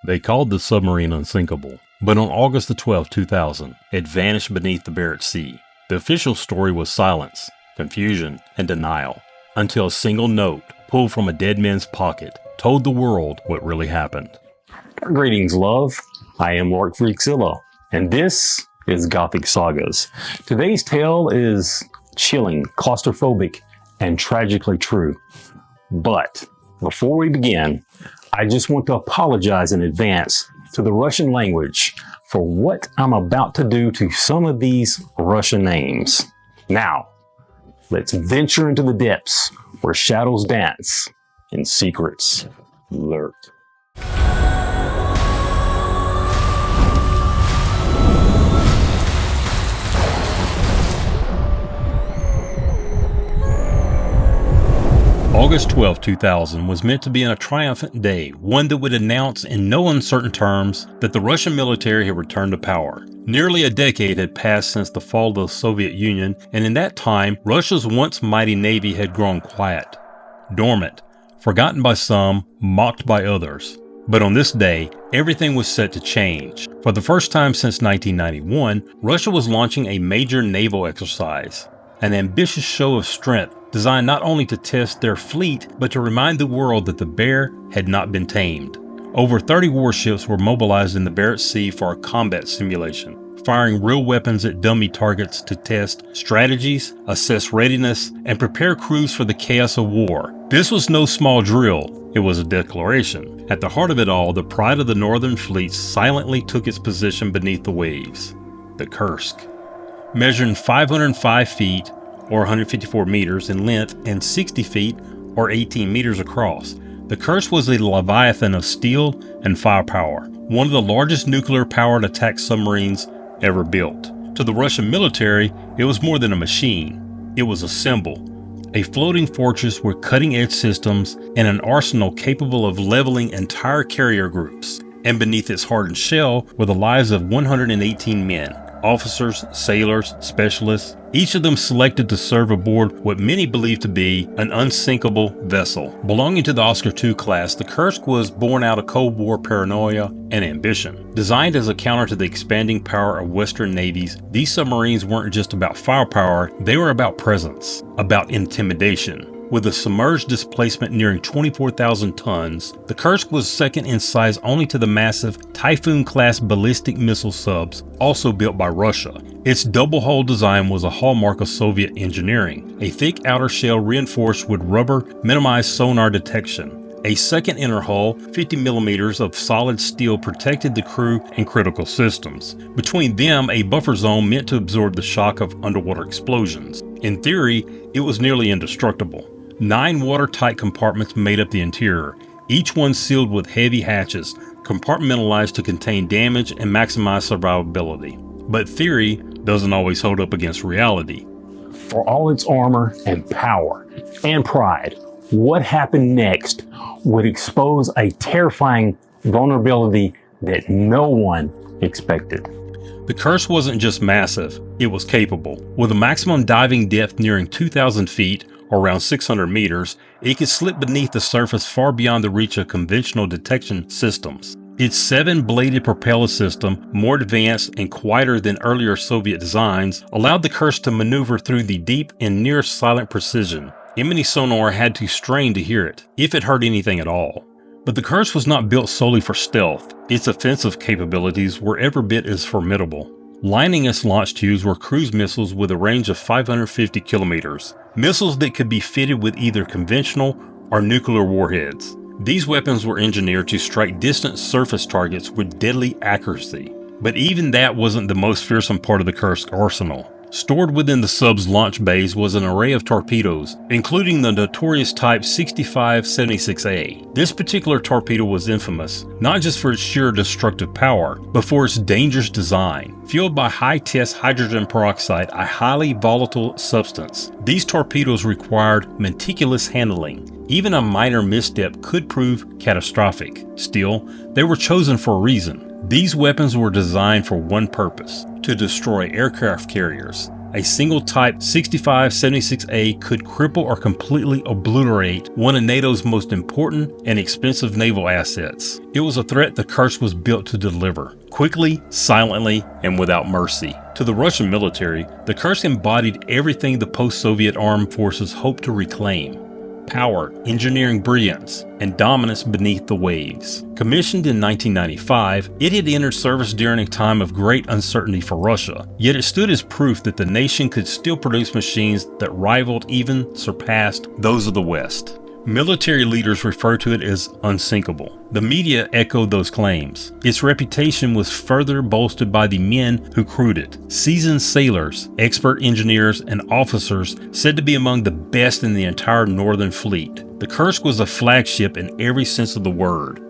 They called the submarine unsinkable, but on August the 12th, 2000, it vanished beneath the Barents Sea. The official story was silence, confusion, and denial, until a single note, pulled from a dead man's pocket, told the world what really happened. Greetings, love. I am Lord FreakZilla, and this is Gothic Sagas. Today's tale is chilling, claustrophobic, and tragically true. But before we begin, I just want to apologize in advance to the Russian language for what I'm about to do to some of these Russian names. Now, let's venture into the depths where shadows dance and secrets lurk. August 12, 2000 was meant to be a triumphant day, one that would announce in no uncertain terms that the Russian military had returned to power. Nearly a decade had passed since the fall of the Soviet Union, and in that time, Russia's once mighty navy had grown quiet, dormant, forgotten by some, mocked by others. But on this day, everything was set to change. For the first time since 1991, Russia was launching a major naval exercise, an ambitious show of strength designed not only to test their fleet, but to remind the world that the bear had not been tamed. Over 30 warships were mobilized in the Barents Sea for a combat simulation, firing real weapons at dummy targets to test strategies, assess readiness, and prepare crews for the chaos of war. This was no small drill, it was a declaration. At the heart of it all, the pride of the Northern Fleet silently took its position beneath the waves, the Kursk. Measuring 505 feet, or 154 meters in length, and 60 feet, or 18 meters across, the Kursk was a leviathan of steel and firepower, one of the largest nuclear-powered attack submarines ever built. To the Russian military, it was more than a machine. It was a symbol, a floating fortress with cutting-edge systems and an arsenal capable of leveling entire carrier groups. And beneath its hardened shell were the lives of 118 men. Officers, sailors, specialists, each of them selected to serve aboard what many believe to be an unsinkable vessel. Belonging to the Oscar II class, the Kursk was born out of Cold War paranoia and ambition. Designed as a counter to the expanding power of Western navies, these submarines weren't just about firepower, they were about presence, about intimidation. With a submerged displacement nearing 24,000 tons, the Kursk was second in size only to the massive Typhoon-class ballistic missile subs, also built by Russia. Its double-hull design was a hallmark of Soviet engineering. A thick outer shell reinforced with rubber minimized sonar detection. A second inner hull, 50 millimeters of solid steel, protected the crew and critical systems. Between them, a buffer zone meant to absorb the shock of underwater explosions. In theory, it was nearly indestructible. 9 watertight compartments made up the interior, each one sealed with heavy hatches, compartmentalized to contain damage and maximize survivability. But theory doesn't always hold up against reality. For all its armor and power and pride, what happened next would expose a terrifying vulnerability that no one expected. The Kursk wasn't just massive, it was capable. With a maximum diving depth nearing 2,000 feet, or around 600 meters, it could slip beneath the surface far beyond the reach of conventional detection systems. Its 7-bladed propeller system, more advanced and quieter than earlier Soviet designs, allowed the Kursk to maneuver through the deep and near silent precision. Enemy sonar had to strain to hear it, if it heard anything at all. But the Kursk was not built solely for stealth. Its offensive capabilities were every bit as formidable. Lining its launch tubes were cruise missiles with a range of 550 kilometers, missiles that could be fitted with either conventional or nuclear warheads. These weapons were engineered to strike distant surface targets with deadly accuracy. But even that wasn't the most fearsome part of the Kursk arsenal. Stored within the sub's launch bays was an array of torpedoes, including the notorious Type 6576A. This particular torpedo was infamous, not just for its sheer destructive power, but for its dangerous design. Fueled by high-test hydrogen peroxide, a highly volatile substance, these torpedoes required meticulous handling. Even a minor misstep could prove catastrophic. Still, they were chosen for a reason. These weapons were designed for one purpose: to destroy aircraft carriers. A single Type 6576A could cripple or completely obliterate one of NATO's most important and expensive naval assets. It was a threat the Kursk was built to deliver, quickly, silently, and without mercy. To the Russian military, the Kursk embodied everything the post-Soviet armed forces hoped to reclaim: power, engineering brilliance, and dominance beneath the waves. Commissioned in 1995, it had entered service during a time of great uncertainty for Russia, yet it stood as proof that the nation could still produce machines that rivaled, even surpassed, those of the West. Military leaders refer to it as unsinkable. The media echoed those claims. Its reputation was further bolstered by the men who crewed it. Seasoned sailors, expert engineers, and officers said to be among the best in the entire Northern Fleet. The Kursk was a flagship in every sense of the word.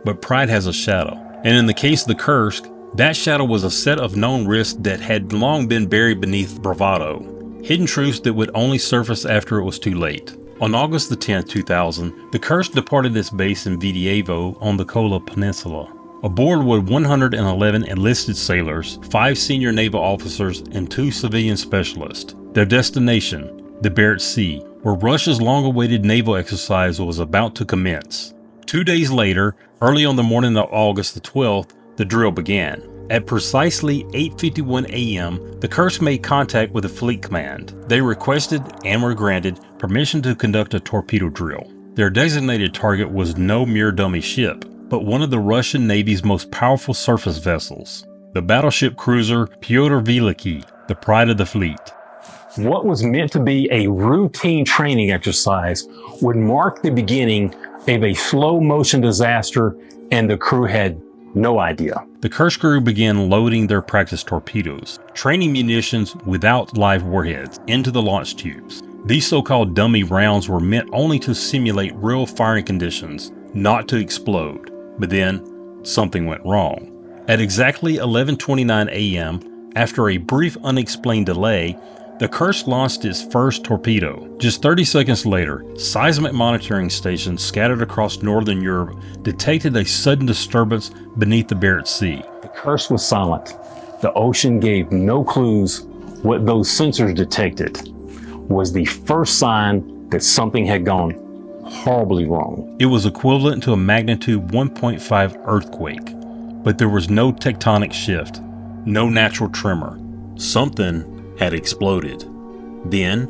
But pride has a shadow. And in the case of the Kursk, that shadow was a set of known risks that had long been buried beneath bravado. Hidden truths that would only surface after it was too late. On August 10, 2000, the Kursk departed its base in Vidyevo on the Kola Peninsula. Aboard were 111 enlisted sailors, 5 senior naval officers, and 2 civilian specialists. Their destination, the Barents Sea, where Russia's long-awaited naval exercise was about to commence. 2 days later, early on the morning of August 12th, the drill began. At precisely 8:51 a.m., the Kursk made contact with the Fleet Command. They requested and were granted permission to conduct a torpedo drill. Their designated target was no mere dummy ship, but one of the Russian Navy's most powerful surface vessels, the battleship cruiser Pyotr Veliky, the pride of the fleet. What was meant to be a routine training exercise would mark the beginning of a slow-motion disaster, and the crew had no idea. The Kursk crew began loading their practice torpedoes, training munitions without live warheads, into the launch tubes. These so-called dummy rounds were meant only to simulate real firing conditions, not to explode. But then, something went wrong. At exactly 11:29 a.m., after a brief unexplained delay, the Kursk launched its first torpedo. Just 30 seconds later, seismic monitoring stations scattered across northern Europe detected a sudden disturbance beneath the Barents Sea. The Kursk was silent. The ocean gave no clues. What those sensors detected was the first sign that something had gone horribly wrong. It was equivalent to a magnitude 1.5 earthquake, but there was no tectonic shift, no natural tremor. Something had exploded. Then,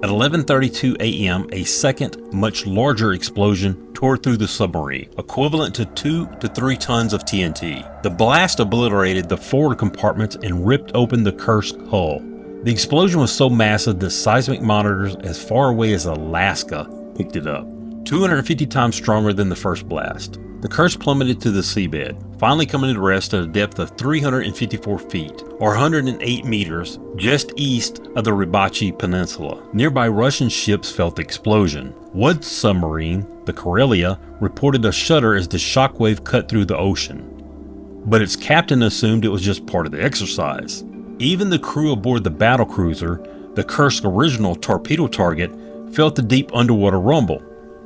at 11:32 a.m., a second, much larger explosion tore through the submarine, equivalent to 2 to 3 tons of TNT. The blast obliterated the forward compartments and ripped open the Kursk hull. The explosion was so massive that seismic monitors as far away as Alaska picked it up, 250 times stronger than the first blast. The Kursk plummeted to the seabed, finally coming to rest at a depth of 354 feet, or 108 meters, just east of the Rybachi Peninsula. Nearby Russian ships felt the explosion. One submarine, the Karelia, reported a shudder as the shockwave cut through the ocean. But its captain assumed it was just part of the exercise. Even the crew aboard the battlecruiser, the Kursk's original torpedo target, felt the deep underwater rumble.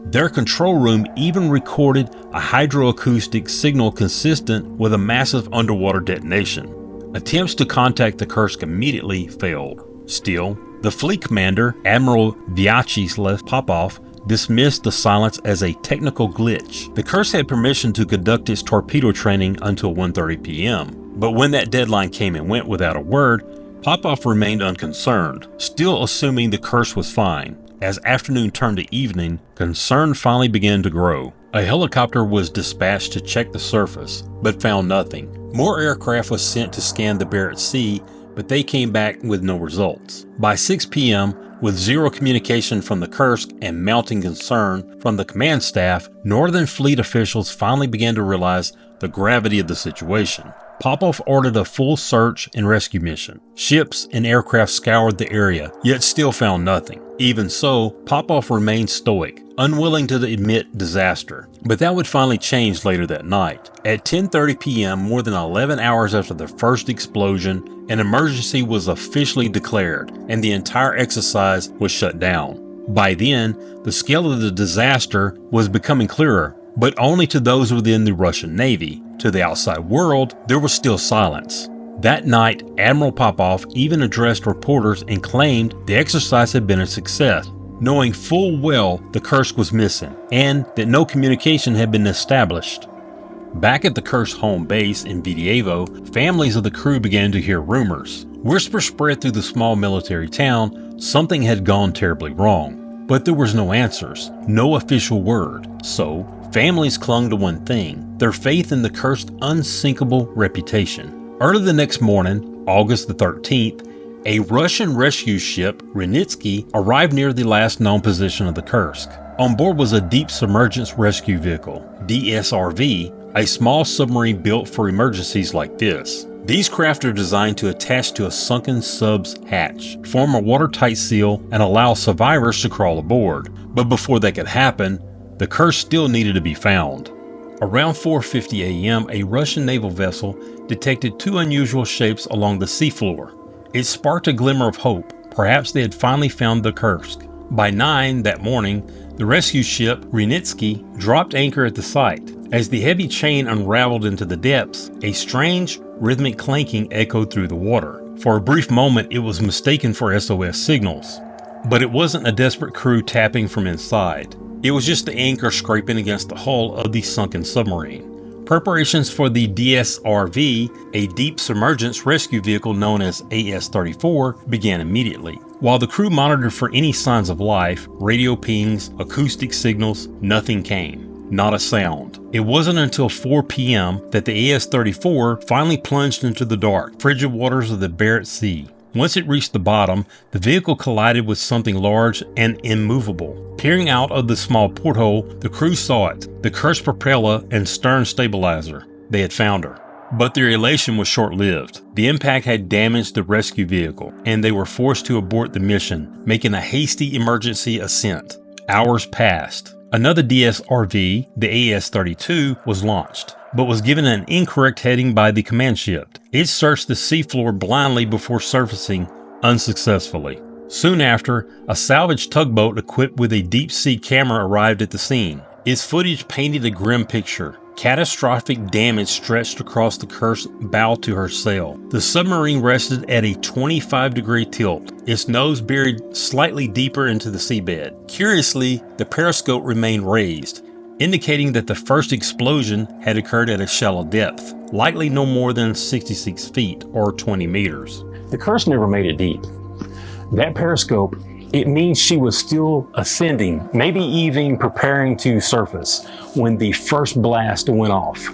Their control room even recorded a hydroacoustic signal consistent with a massive underwater detonation. Attempts to contact the Kursk immediately failed. Still, the fleet commander, Admiral Vyacheslav Popov, dismissed the silence as a technical glitch. The Kursk had permission to conduct its torpedo training until 1:30 p.m., but when that deadline came and went without a word, Popov remained unconcerned, still assuming the Kursk was fine. As afternoon turned to evening, concern finally began to grow. A helicopter was dispatched to check the surface, but found nothing. More aircraft was sent to scan the Barents Sea, but they came back with no results. By 6 p.m., with zero communication from the Kursk and mounting concern from the command staff, Northern Fleet officials finally began to realize the gravity of the situation. Popov ordered a full search and rescue mission. Ships and aircraft scoured the area, yet still found nothing. Even so, Popov remained stoic, unwilling to admit disaster. But that would finally change later that night. At 10:30 p.m., more than 11 hours after the first explosion, an emergency was officially declared, and the entire exercise was shut down. By then, the scale of the disaster was becoming clearer, but only to those within the Russian Navy. To the outside world, there was still silence. That night, Admiral Popov even addressed reporters and claimed the exercise had been a success, knowing full well the Kursk was missing and that no communication had been established. Back at the Kursk home base in Vidyevo, families of the crew began to hear rumors. Whispers spread through the small military town something had gone terribly wrong, but there was no answers, no official word. So, families clung to one thing, their faith in the Kursk's unsinkable reputation. Early the next morning, August the 13th, a Russian rescue ship, Renitsky, arrived near the last known position of the Kursk. On board was a deep submergence rescue vehicle, DSRV, a small submarine built for emergencies like this. These craft are designed to attach to a sunken sub's hatch, form a watertight seal, and allow survivors to crawl aboard. But before that could happen, the Kursk still needed to be found. Around 4:50 a.m., a Russian naval vessel detected two unusual shapes along the seafloor. It sparked a glimmer of hope. Perhaps they had finally found the Kursk. By 9 that morning, the rescue ship Renitsky dropped anchor at the site. As the heavy chain unraveled into the depths, a strange, rhythmic clanking echoed through the water. For a brief moment, it was mistaken for SOS signals. But it wasn't a desperate crew tapping from inside. It was just the anchor scraping against the hull of the sunken submarine. Preparations for the DSRV, a deep submergence rescue vehicle known as AS-34, began immediately. While the crew monitored for any signs of life, radio pings, acoustic signals, nothing came. Not a sound. It wasn't until 4 p.m. that the AS-34 finally plunged into the dark, frigid waters of the Barents Sea. Once it reached the bottom, the vehicle collided with something large and immovable. Peering out of the small porthole, the crew saw it, the Kursk propeller and stern stabilizer. They had found her. But their elation was short-lived. The impact had damaged the rescue vehicle, and they were forced to abort the mission, making a hasty emergency ascent. Hours passed. Another DSRV, the AS-32, was launched, but was given an incorrect heading by the command ship. It searched the seafloor blindly before surfacing unsuccessfully. Soon after, a salvage tugboat equipped with a deep-sea camera arrived at the scene. Its footage painted a grim picture. Catastrophic damage stretched across the Kursk's bow to her sail. The submarine rested at a 25-degree tilt, its nose buried slightly deeper into the seabed. Curiously, the periscope remained raised, indicating that the first explosion had occurred at a shallow depth, likely no more than 66 feet or 20 meters. The Kursk never made it deep. That periscope, it means she was still ascending, maybe even preparing to surface when the first blast went off.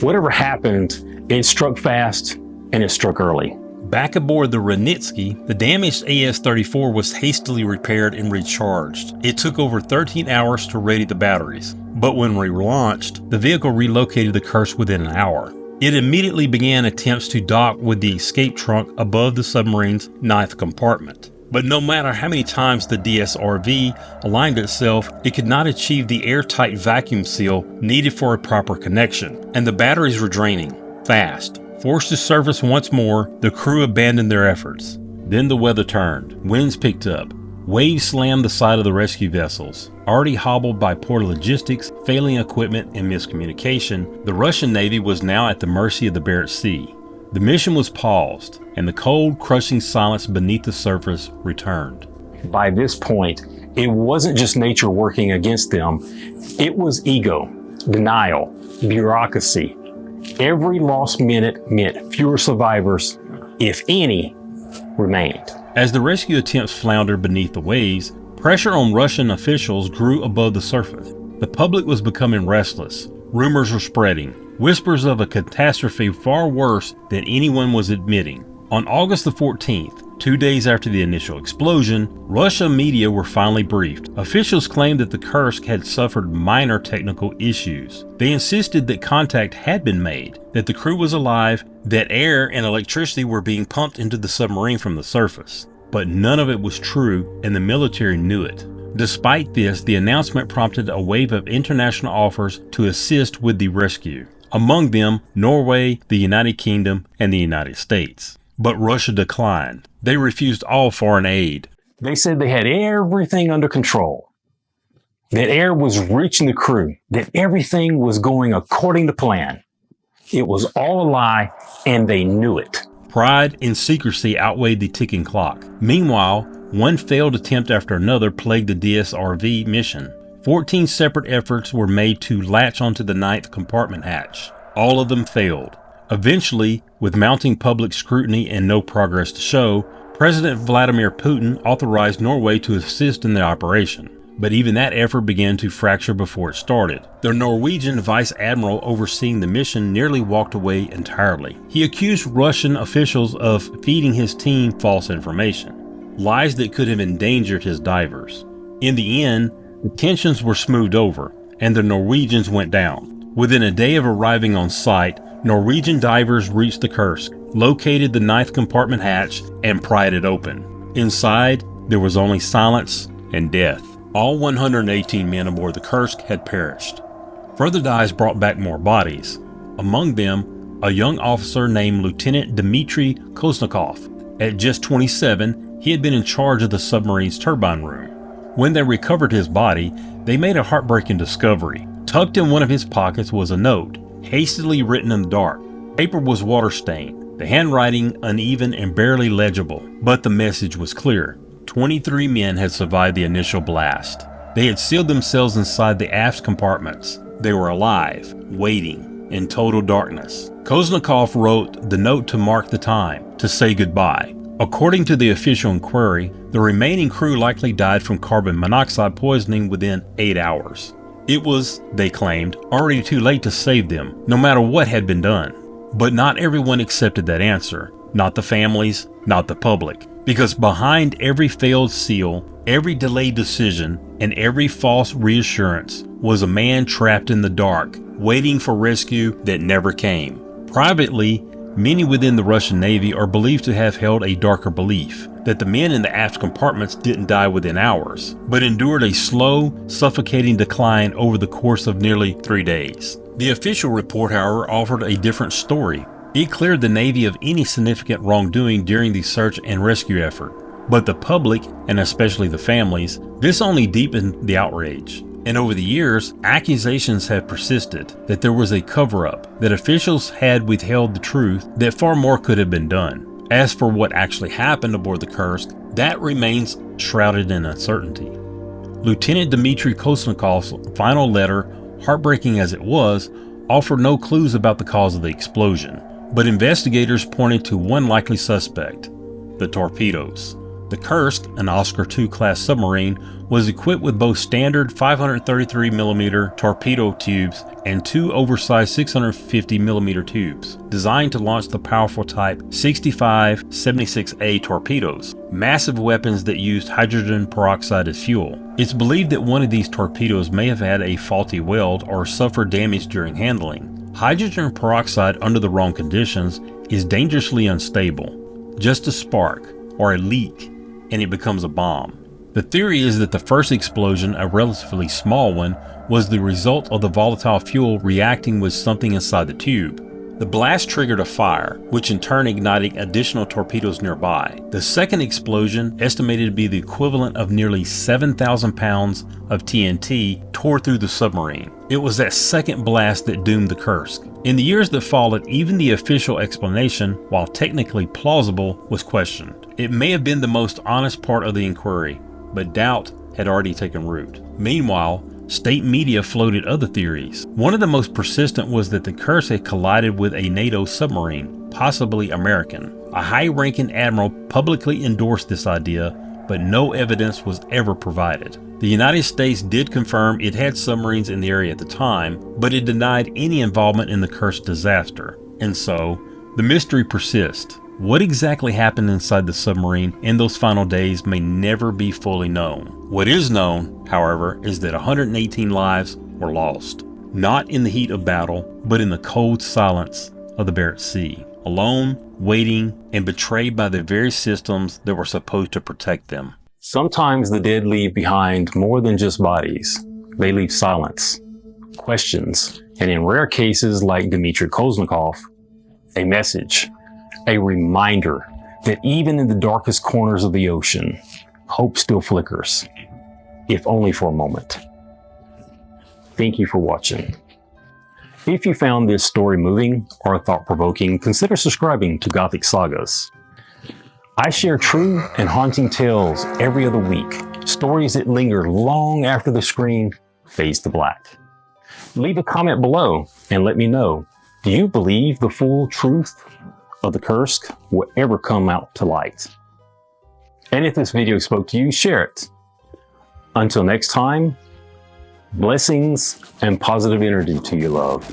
Whatever happened, it struck fast and it struck early. Back aboard the Renitsky, the damaged AS-34 was hastily repaired and recharged. It took over 13 hours to ready the batteries, but when relaunched, the vehicle relocated the Kursk within an hour. It immediately began attempts to dock with the escape trunk above the submarine's 9th compartment. But no matter how many times the DSRV aligned itself, it could not achieve the airtight vacuum seal needed for a proper connection, and the batteries were draining fast. Forced to surface once more, the crew abandoned their efforts. Then the weather turned. Winds picked up. Waves slammed the side of the rescue vessels. Already hobbled by poor logistics, failing equipment, and miscommunication, the Russian Navy was now at the mercy of the Barents Sea. The mission was paused, and the cold, crushing silence beneath the surface returned. By this point, it wasn't just nature working against them. It was ego, denial, bureaucracy. Every lost minute meant fewer survivors, if any, remained. As the rescue attempts floundered beneath the waves, pressure on Russian officials grew above the surface. The public was becoming restless. Rumors were spreading. Whispers of a catastrophe far worse than anyone was admitting. On August the 14th, 2 days after the initial explosion, Russian media were finally briefed. Officials claimed that the Kursk had suffered minor technical issues. They insisted that contact had been made, that the crew was alive, that air and electricity were being pumped into the submarine from the surface. But none of it was true, and the military knew it. Despite this, the announcement prompted a wave of international offers to assist with the rescue. Among them, Norway, the United Kingdom, and the United States. But Russia declined. They refused all foreign aid. They said they had everything under control, that air was reaching the crew, that everything was going according to plan. It was all a lie, and they knew it. Pride and secrecy outweighed the ticking clock. Meanwhile, one failed attempt after another plagued the DSRV mission. 14 separate efforts were made to latch onto the ninth compartment hatch. All of them failed. Eventually, with mounting public scrutiny and no progress to show, President Vladimir Putin authorized Norway to assist in the operation. But even that effort began to fracture before it started. The Norwegian vice admiral overseeing the mission nearly walked away entirely. He accused Russian officials of feeding his team false information, lies that could have endangered his divers. In the end, the tensions were smoothed over, and the Norwegians went down. Within a day of arriving on site, Norwegian divers reached the Kursk, located the ninth compartment hatch, and pried it open. Inside, there was only silence and death. All 118 men aboard the Kursk had perished. Further dives brought back more bodies. Among them, a young officer named Lieutenant Dmitry Koznikov. At just 27, he had been in charge of the submarine's turbine room. When they recovered his body, they made a heartbreaking discovery. Tucked in one of his pockets was a note, hastily written in the dark. Paper was water-stained, the handwriting uneven and barely legible, but the message was clear. 23 men had survived the initial blast. They had sealed themselves inside the aft compartments. They were alive, waiting, in total darkness. Koznikov wrote the note to mark the time, to say goodbye. According to the official inquiry, the remaining crew likely died from carbon monoxide poisoning within 8 hours. It was, they claimed, already too late to save them, no matter what had been done. But not everyone accepted that answer. Not the families, not the public. Because behind every failed seal, every delayed decision, and every false reassurance was a man trapped in the dark, waiting for rescue that never came. Privately, many within the Russian Navy are believed to have held a darker belief, that the men in the aft compartments didn't die within hours, but endured a slow, suffocating decline over the course of nearly 3 days. The official report, however, offered a different story. It cleared the Navy of any significant wrongdoing during the search and rescue effort. But the public, and especially the families, this only deepened the outrage. And over the years, accusations have persisted that there was a cover-up, that officials had withheld the truth, that far more could have been done. As for what actually happened aboard the Kursk, that remains shrouded in uncertainty. Lieutenant Dmitry Koznikov's final letter, heartbreaking as it was, offered no clues about the cause of the explosion. But investigators pointed to one likely suspect, the torpedoes. The Kursk, an Oscar II class submarine, was equipped with both standard 533mm torpedo tubes and 2 oversized 650mm tubes, designed to launch the powerful Type 65-76A torpedoes, massive weapons that used hydrogen peroxide as fuel. It's believed that one of these torpedoes may have had a faulty weld or suffered damage during handling. Hydrogen peroxide under the wrong conditions is dangerously unstable. Just a spark or a leak and it becomes a bomb. The theory is that the first explosion, a relatively small one, was the result of the volatile fuel reacting with something inside the tube. The blast triggered a fire, which in turn ignited additional torpedoes nearby. The second explosion, estimated to be the equivalent of nearly 7,000 pounds of TNT, tore through the submarine. It was that second blast that doomed the Kursk. In the years that followed, even the official explanation, while technically plausible, was questioned. It may have been the most honest part of the inquiry, but doubt had already taken root. Meanwhile, state media floated other theories. One of the most persistent was that the Kursk had collided with a NATO submarine, possibly American. A high-ranking admiral publicly endorsed this idea, but no evidence was ever provided. The United States did confirm it had submarines in the area at the time, but it denied any involvement in the Kursk disaster. And so, the mystery persists. What exactly happened inside the submarine in those final days may never be fully known. What is known, however, is that 118 lives were lost. Not in the heat of battle, but in the cold silence of the Barents Sea. Alone, waiting, and betrayed by the very systems that were supposed to protect them. Sometimes the dead leave behind more than just bodies. They leave silence, questions, and in rare cases like Dmitry Koznikov, a message. A reminder that even in the darkest corners of the ocean, hope still flickers, if only for a moment. Thank you for watching. If you found this story moving or thought-provoking, consider subscribing to Gothic Sagas. I share true and haunting tales every other week, stories that linger long after the screen fades to black. Leave a comment below and let me know, do you believe the full truth of the Kursk will ever come out to light? And if this video spoke to you, share it. Until next time, blessings and positive energy to you, love.